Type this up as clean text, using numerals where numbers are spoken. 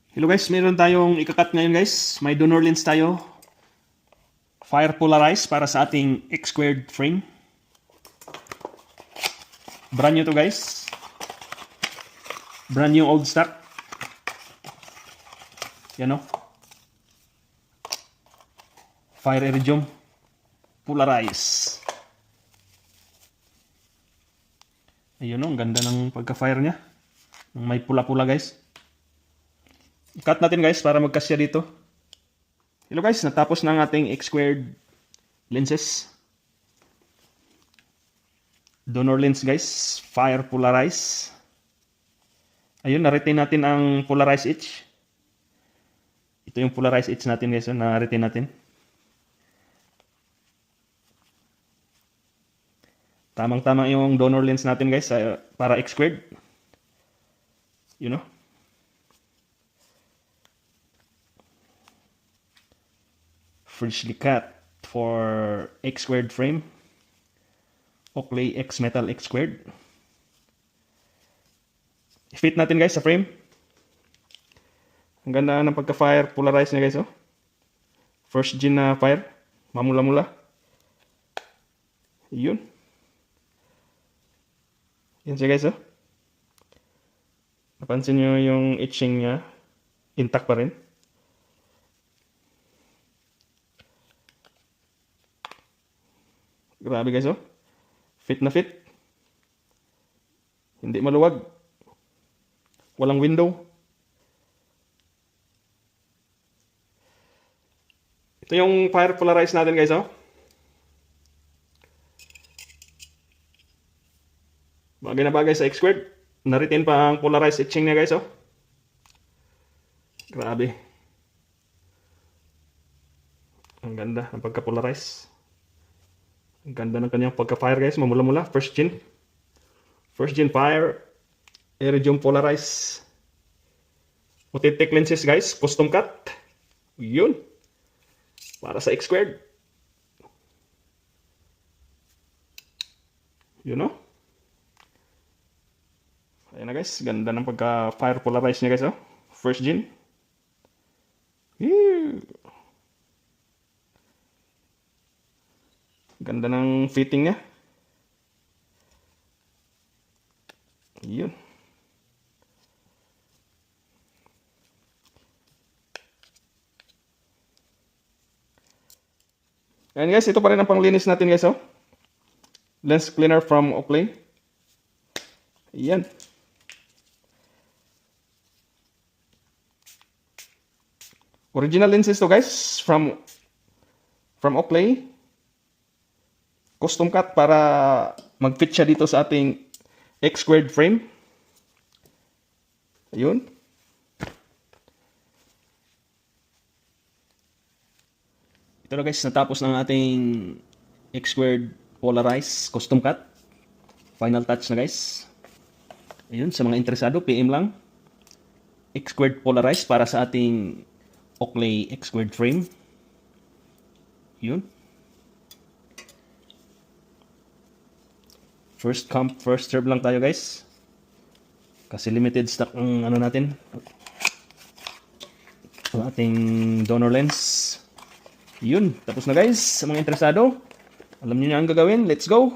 Hello guys, meron tayong ikakat ngayon guys. May donor lens tayo. Fire polarized para sa ating X-squared frame. Brand new to guys. Brand new old stock. Yan o. Fire iridium polarized. Ayun o, ang ganda ng pagka-fire niya. May pula-pula guys. Cut natin guys para magkasya dito. Hello guys, natapos na ang ating X-squared lenses. Donor lens guys, fire polarized. Ayun, na-retain natin ang polarized edge. Ito yung polarized edge natin guys, na-retain natin. Tamang-tama yung donor lens natin guys para X-squared. You know? Freshly cut for X-squared frame. Oakley X Metal X-squared. I-fit natin guys sa frame. Ang ganda ng pagka-fire polarized niya guys. Oh. First gen na fire. Mamula-mula. Yun. Yan siya guys. Oh. Napansin nyo yung etching niya. Intact pa rin. Grabe guys, oh. Fit na fit. Hindi maluwag. Walang window. Ito yung fire polarized natin guys, oh. Bagay na bagay sa X-squared. Na-retain pa ang polarized etching niya guys, oh. Grabe. Ang ganda ng pagka-polarize. Ang ganda ng kanyang pagka-fire guys, mamula-mula, first gen. First gen fire, iridium polarized. Authentic lenses guys, custom cut. Yun. Para sa X-squared. You know? Ayan na guys, ganda ng pagka-fire polarized niya guys, oh. First gen. Ew. Ganda ng fitting niya. Yun. Ayan guys, ito pa rin ang panglinis natin guys, oh. Lens cleaner from Oakley. Ayan. Original lenses to guys from Oakley. Custom cut para mag-fit siya dito sa ating X-squared frame. Ayun. Ito na guys, natapos ng ating X-squared polarized custom cut. Final touch na guys. Ayun, sa mga interesado, PM lang. X-squared polarized para sa ating Oakley X-squared frame. Yun. First come, first serve lang tayo guys. Kasi limited stock ang ano natin. Ang ating donor lens. Yun, tapos na guys. Sa mga interesado, alam niyo na ang gagawin. Let's go!